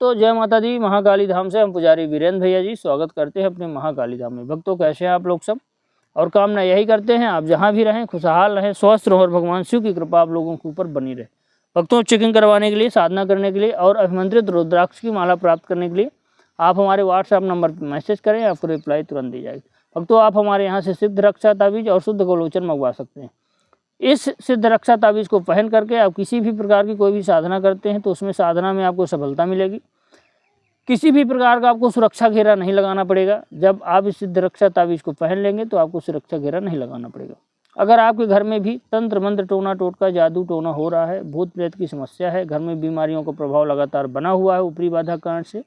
तो जय माता दी। महाकाली धाम से हम पुजारी वीरेंद्र भैया जी स्वागत करते हैं अपने महाकाली धाम में। भक्तों कैसे हैं आप लोग सब, और कामना यही करते हैं आप जहां भी रहें खुशहाल रहें, स्वस्थ रहें और भगवान शिव की कृपा आप लोगों के ऊपर बनी रहे। भक्तों चेकिंग करवाने के लिए, साधना करने के लिए और अभिमंत्रित रुद्राक्ष की माला प्राप्त करने के लिए आप हमारे व्हाट्सएप नंबर पर मैसेज करें, आपको रिप्लाई तुरंत दी जाएगी। भक्तों आप हमारे यहाँ से सिद्ध रक्षा ताबीज और शुद्ध गोलोचन मंगवा सकते हैं। इस सिद्ध रक्षा ताबीज़ को पहन करके आप किसी भी प्रकार की कोई भी साधना करते हैं तो उसमें साधना में आपको सफलता मिलेगी। किसी भी प्रकार का आपको सुरक्षा घेरा नहीं लगाना पड़ेगा। जब आप इस सिद्ध रक्षा ताबीज़ को पहन लेंगे तो आपको सुरक्षा घेरा नहीं लगाना पड़ेगा। अगर आपके घर में भी तंत्र मंत्र टोना टोटका जादू टोना हो रहा है, भूत प्रेत की समस्या है, घर में बीमारियों का प्रभाव लगातार बना हुआ है ऊपरी बाधा कारण से,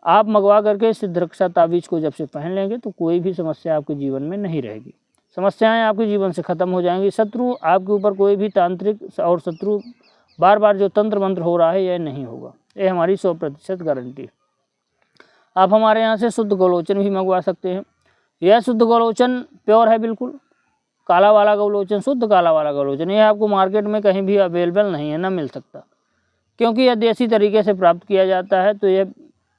आप मंगवा करके सिद्ध रक्षा ताबीज़ को जब से पहन लेंगे तो कोई भी समस्या आपके जीवन में नहीं रहेगी। समस्याएं आपके जीवन से खत्म हो जाएंगी। शत्रु आपके ऊपर कोई भी तांत्रिक और शत्रु बार बार जो तंत्र मंत्र हो रहा है यह नहीं होगा। ये हमारी 100% गारंटी। आप हमारे यहाँ से शुद्ध गोलोचन भी मंगवा सकते हैं। यह शुद्ध गोलोचन प्योर है, बिल्कुल काला वाला गोलोचन, शुद्ध काला वाला गोलोचन। यह आपको मार्केट में कहीं भी अवेलेबल नहीं है, ना मिल सकता, क्योंकि यह देसी तरीके से प्राप्त किया जाता है। तो यह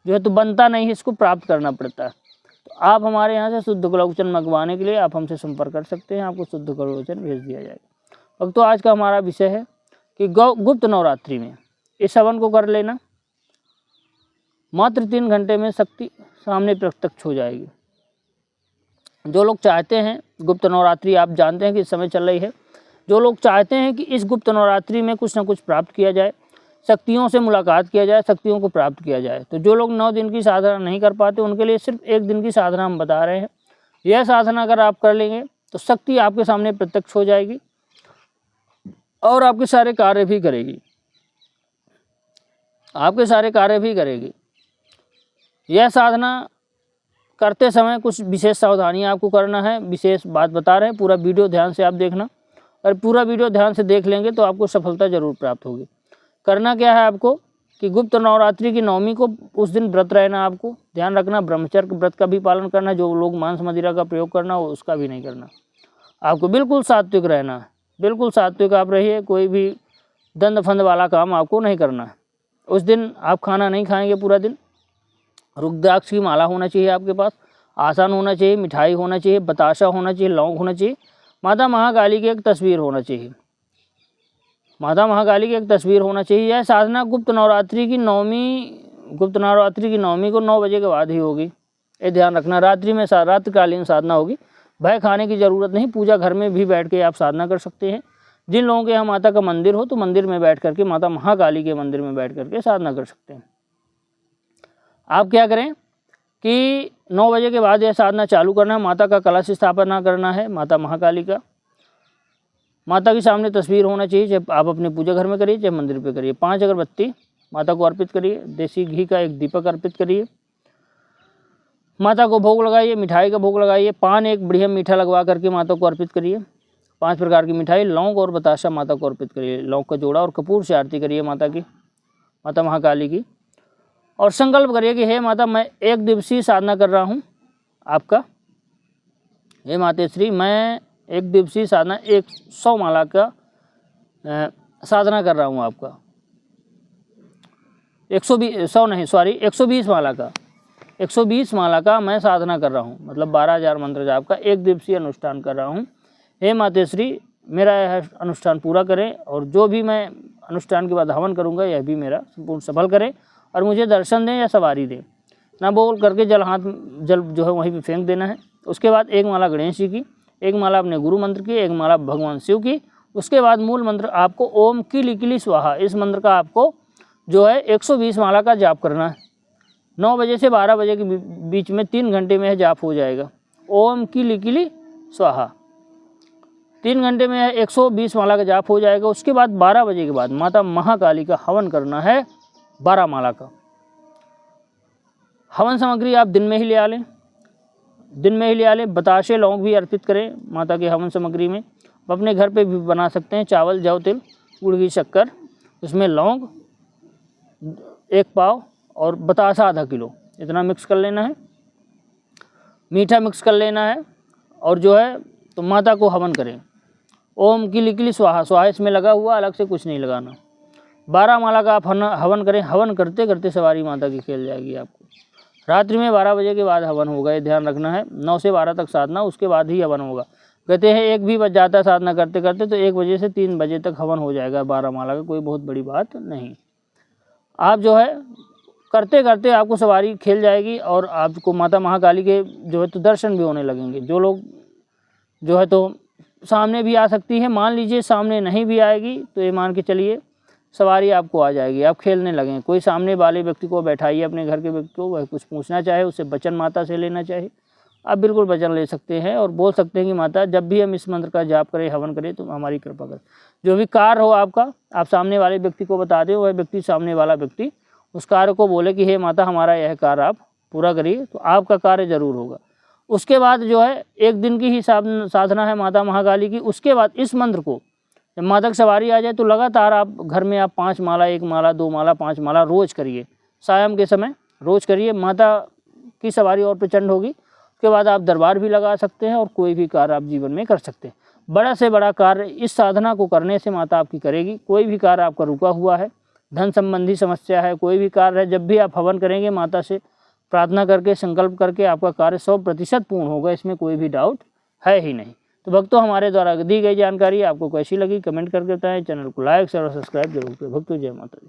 जो है तो बनता नहीं है, इसको प्राप्त करना पड़ता है। तो आप हमारे यहाँ से शुद्ध गोलोचन मंगवाने के लिए आप हमसे संपर्क कर सकते हैं, आपको शुद्ध गोलोचन भेज दिया जाएगा। अब तो आज का हमारा विषय है कि गुप्त नवरात्रि में इस हवन को कर लेना, मात्र 3 घंटे में शक्ति सामने प्रत्यक्ष हो जाएगी। जो लोग चाहते हैं, गुप्त नवरात्रि आप जानते हैं कि इस समय चल रही है, जो लोग चाहते हैं कि इस गुप्त नवरात्रि में कुछ ना कुछ प्राप्त किया जाए, शक्तियों से मुलाकात किया जाए, शक्तियों को प्राप्त किया जाए, तो जो लोग 9 दिन की साधना नहीं कर पाते उनके लिए सिर्फ 1 दिन की साधना हम बता रहे हैं। यह साधना अगर आप कर लेंगे तो शक्ति आपके सामने प्रत्यक्ष हो जाएगी और आपके सारे कार्य भी करेगी, आपके सारे कार्य भी करेगी। यह साधना करते समय कुछ विशेष सावधानियां आपको करना है, विशेष बात बता रहे हैं। पूरा वीडियो ध्यान से आप देखना, और पूरा वीडियो ध्यान से देख लेंगे तो आपको सफलता जरूर प्राप्त होगी। करना क्या है आपको कि गुप्त नवरात्रि की नवमी को उस दिन व्रत रहना, आपको ध्यान रखना, ब्रह्मचर्य व्रत का भी पालन करना। जो लोग मांस मदिरा का प्रयोग करना हो उसका भी नहीं करना, आपको बिल्कुल सात्विक रहना है, बिल्कुल सात्विक आप रहिए। कोई भी दंड फंद वाला काम आपको नहीं करना है। उस दिन आप खाना नहीं खाएंगे पूरा दिन। रुद्राक्ष की माला होना चाहिए आपके पास, आसन होना चाहिए, मिठाई होना चाहिए, बताशा होना चाहिए, लौंग होना चाहिए, माता महाकाली की एक तस्वीर होना चाहिए, माता महाकाली की एक तस्वीर होना चाहिए। यह साधना गुप्त नवरात्रि की नवमी को 9 बजे के बाद ही होगी, ये ध्यान रखना। रात्रि में रात्रिकालीन साधना होगी। भय खाने की ज़रूरत नहीं, पूजा घर में भी बैठ के आप साधना कर सकते हैं। जिन लोगों के यहाँ माता का मंदिर हो तो मंदिर में बैठ करके, माता महाकाली के मंदिर में बैठ करके साधना कर सकते हैं। आप क्या करें कि 9 बजे के बाद यह साधना चालू करना है। माता का कलश स्थापना करना है, माता महाकाली का। माता के सामने तस्वीर होना चाहिए, चाहे आप अपने पूजा घर में करिए चाहे मंदिर पे करिए। 5 अगरबत्ती माता को अर्पित करिए, देसी घी का 1 दीपक अर्पित करिए, माता को भोग लगाइए, मिठाई का भोग लगाइए। पान एक बढ़िया मीठा लगवा करके माता को अर्पित करिए। 5 प्रकार की मिठाई, लौंग और बताशा माता को अर्पित करिए, लौंग का जोड़ा, और कपूर से आरती करिए माता की, माता महाकाली की। और संकल्प करिए कि हे माता, मैं 1 दिवसीय साधना कर रहा हूँ आपका। हे मातेश्री, मैं 1 दिवसीय साधना 100 माला का साधना कर रहा हूँ आपका। 120 माला का, 120 माला का मैं साधना कर रहा हूँ, मतलब 12,000 मंत्र जाप का 1 दिवसीय अनुष्ठान कर रहा हूँ। हे मातेश्री, मेरा यह अनुष्ठान पूरा करें, और जो भी मैं अनुष्ठान के बाद हवन करूँगा यह भी मेरा संपूर्ण सफल करें, और मुझे दर्शन दें या सवारी दें। ना बोल करके जल जो है वहीं पे फेंक देना है। उसके बाद 1 माला गणेश जी की, 1 माला अपने गुरु मंत्र की, 1 माला भगवान शिव की। उसके बाद मूल मंत्र आपको ओम किली किली स्वाहा, इस मंत्र का आपको जो है 120 माला का जाप करना है। 9 बजे से 12 बजे के बीच में 3 घंटे में यह जाप हो जाएगा। ओम किली किली स्वाहा 3 घंटे में 120 माला का जाप हो जाएगा। उसके बाद 12 बजे के बाद माता महाकाली का हवन करना है 12 माला का। हवन सामग्री आप दिन में ही ले आ लें, दिन में ही ले आ लें। बताशे लौंग भी अर्पित करें माता के हवन सामग्री में। आप अपने घर पे भी बना सकते हैं। चावल, जौ, तिल, गुड़ की शक्कर, उसमें लौंग 1 पाव और बताशा आधा किलो, इतना मिक्स कर लेना है। मीठा मिक्स कर लेना है, और जो है तो माता को हवन करें। ओम किली किली स्वाहा, स्वाहा इसमें लगा हुआ, अलग से कुछ नहीं लगाना। 12 माला का आप हवन करें। हवन करते करते सवारी माता की खेल जाएगी आपको। रात्रि में 12 बजे के बाद हवन होगा, ये ध्यान रखना है। 9 से 12 तक साधना, उसके बाद ही हवन होगा। कहते हैं 1 भी बज जाता है साधना करते करते, तो 1 बजे से 3 बजे तक हवन हो जाएगा 12 माला का, कोई बहुत बड़ी बात नहीं। आप जो है करते करते आपको सवारी खेल जाएगी और आपको माता महाकाली के जो है तो दर्शन भी होने लगेंगे। जो लोग जो है तो सामने भी आ सकती है, मान लीजिए सामने नहीं भी आएगी तो ये मान के चलिए सवारी आपको आ जाएगी, आप खेलने लगेंगे। कोई सामने वाले व्यक्ति को बैठाइए, अपने घर के व्यक्ति को, वह कुछ पूछना चाहे, उससे वचन माता से लेना चाहे, आप बिल्कुल वचन ले सकते हैं और बोल सकते हैं कि माता जब भी हम इस मंत्र का जाप करें, हवन करें, तो हमारी कृपा करें। जो भी कार्य हो आपका, आप सामने वाले व्यक्ति को बता दें, वह व्यक्ति सामने वाला व्यक्ति उस कार्य को बोले कि हे माता हमारा यह कार्य आप पूरा करिए, तो आपका कार्य जरूर होगा। उसके बाद जो है 1 दिन की ही साधना है माता महाकाली की। उसके बाद इस मंत्र को जब माता की सवारी आ जाए तो लगातार आप घर में आप 5 माला, 1 माला, 2 माला, 5 माला रोज करिए, शाम के समय रोज करिए। माता की सवारी और प्रचंड होगी। उसके बाद आप दरबार भी लगा सकते हैं और कोई भी कार्य आप जीवन में कर सकते हैं। बड़ा से बड़ा कार्य इस साधना को करने से माता आपकी करेगी। कोई भी कार्य आपका रुका हुआ है, धन संबंधी समस्या है, कोई भी कार्य है, जब भी आप हवन करेंगे माता से प्रार्थना करके, संकल्प करके, आपका कार्य 100% पूर्ण होगा, इसमें कोई भी डाउट है ही नहीं। तो भक्तों, हमारे द्वारा दी गई जानकारी आपको कैसी लगी कमेंट करके बताएं। चैनल को लाइक शेयर और सब्सक्राइब जरूर करें। भक्तों, जय माता दी।